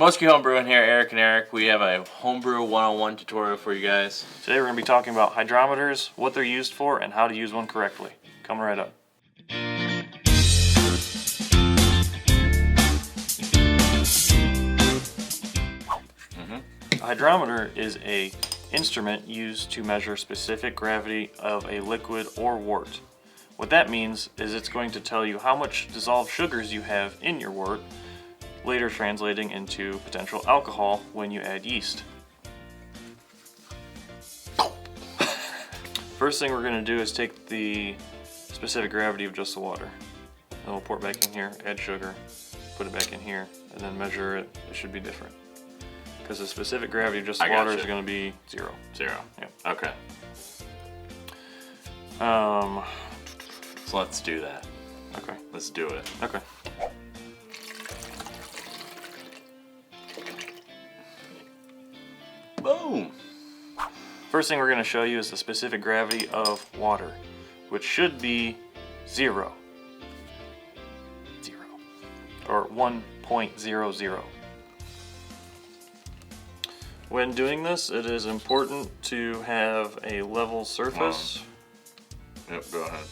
Moski Homebrew in here, Eric and Eric. We have a Homebrew 101 tutorial for you guys. Today we're going to be talking about hydrometers, what they're used for, and how to use one correctly. Coming right up. A hydrometer is an instrument used to measure specific gravity of a liquid or wort. What that means is it's going to tell you how much dissolved sugars you have in your wort, later translating into potential alcohol when you add yeast. First thing we're going to do is take the specific gravity of just the water. Then we'll pour it back in here, add sugar, put it back in here, and then measure it. It should be different. Because the specific gravity of just the water is going to be 0. 0. Yep. Okay. So let's do that. Okay. Let's do it. Okay. Boom! First thing we're going to show you is the specific gravity of water, which should be 0. 0. Or 1.00. When doing this, it is important to have a level surface. Yep, go ahead.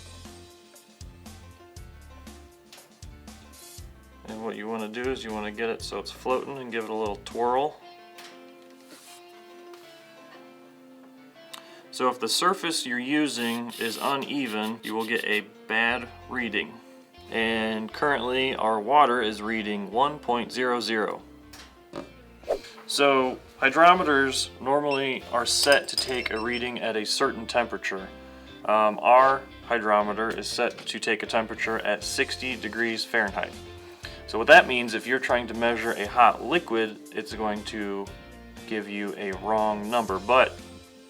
And what you want to do is you want to get it so it's floating and give it a little twirl. So if the surface you're using is uneven, you will get a bad reading. And currently our water is reading 1.00. So hydrometers normally are set to take a reading at a certain temperature. Our hydrometer is set to take a temperature at 60 degrees Fahrenheit. So what that means, if you're trying to measure a hot liquid, it's going to give you a wrong number. But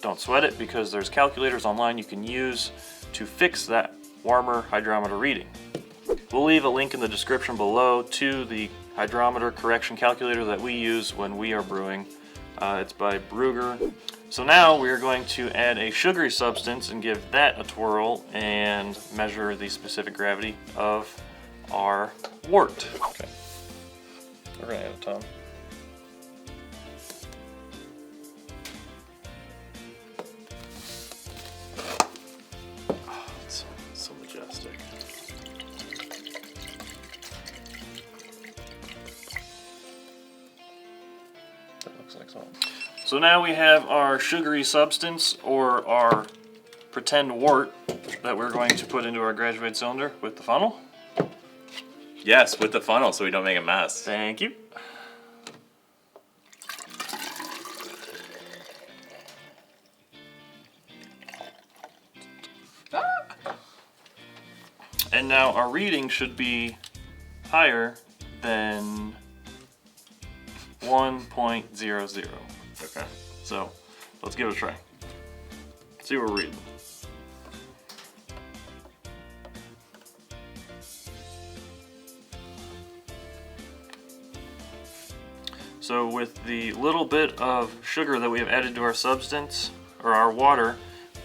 don't sweat it, because there's calculators online you can use to fix that warmer hydrometer reading. We'll leave a link in the description below to the hydrometer correction calculator that we use when we are brewing. It's by Brewgr. So now we're going to add a sugary substance and give that a twirl and measure the specific gravity of our wort. Okay. We're gonna add a ton. Oh, it's so majestic. That looks like salt. So now we have our sugary substance, or our pretend wort, that we're going to put into our graduated cylinder with the funnel. Yes, with the funnel so we don't make a mess. Thank you. And now our reading should be higher than 1.00. Okay. So let's give it a try. See what we're reading. So with the little bit of sugar that we have added to our substance, or our water,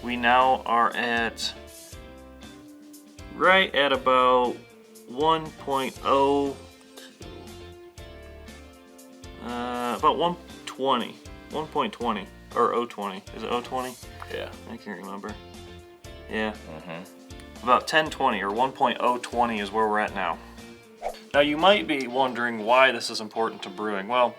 we now are at right at about 1.0, about 120, 1.20, or 020. Is it 020? Yeah. I can't remember. Yeah. About 1020 or 1.020 is where we're at now. Now you might be wondering why this is important to brewing. Well,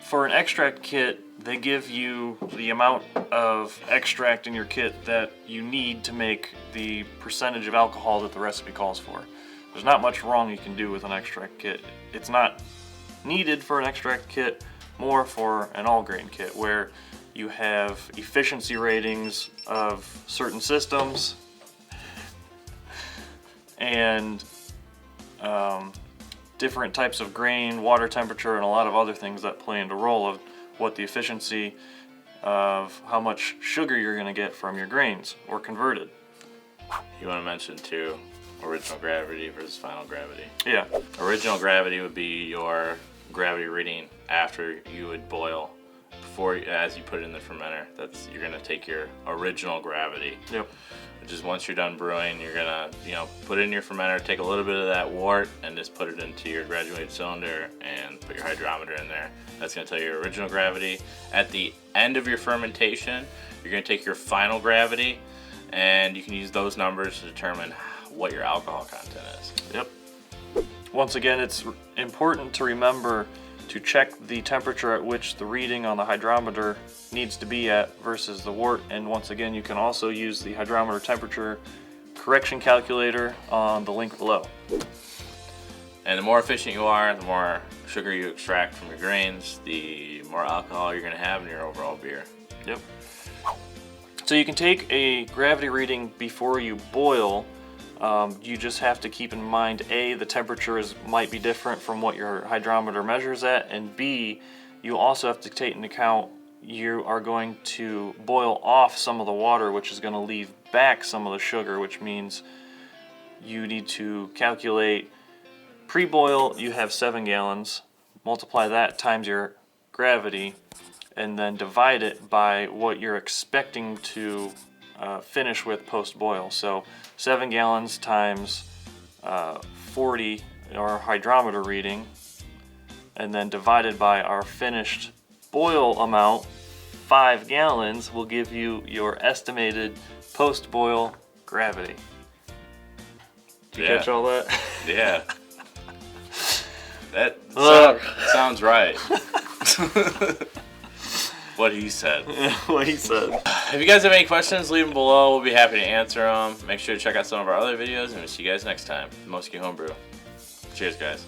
for an extract kit, they give you the amount of extract in your kit that you need to make the percentage of alcohol that the recipe calls for. There's not much wrong you can do with an extract kit. It's not needed for an extract kit, more for an all grain kit, where you have efficiency ratings of certain systems and different types of grain, water temperature, and a lot of other things that play into role of what the efficiency of how much sugar you're going to get from your grains or converted. You want to mention too, original gravity versus final gravity. Yeah. Original gravity would be your gravity reading after you would boil as you put it in the fermenter, you're gonna take your original gravity. Yep. Which is once you're done brewing, you're gonna put it in your fermenter, take a little bit of that wort, and just put it into your graduated cylinder and put your hydrometer in there. That's gonna tell you your original gravity. At the end of your fermentation, you're gonna take your final gravity, and you can use those numbers to determine what your alcohol content is. Yep. Once again, it's important to remember to check the temperature at which the reading on the hydrometer needs to be at versus the wort. And once again, you can also use the hydrometer temperature correction calculator on the link below. And the more efficient you are, the more sugar you extract from your grains, the more alcohol you're going to have in your overall beer. Yep. So you can take a gravity reading before you boil. You just have to keep in mind, A, the temperature might be different from what your hydrometer measures at, and B, you also have to take into account you are going to boil off some of the water, which is going to leave back some of the sugar, which means you need to calculate pre-boil. You have 7 gallons, multiply that times your gravity, and then divide it by what you're expecting to finish with post-boil. So 7 gallons times 40, our hydrometer reading, and then divided by our finished boil amount, 5 gallons, will give you your estimated post-boil gravity. Did you catch all that? Yeah. That sounds right. What he said. What he said. If you guys have any questions, leave them below. We'll be happy to answer them. Make sure to check out some of our other videos, and we'll see you guys next time. Moski Homebrew. Cheers, guys.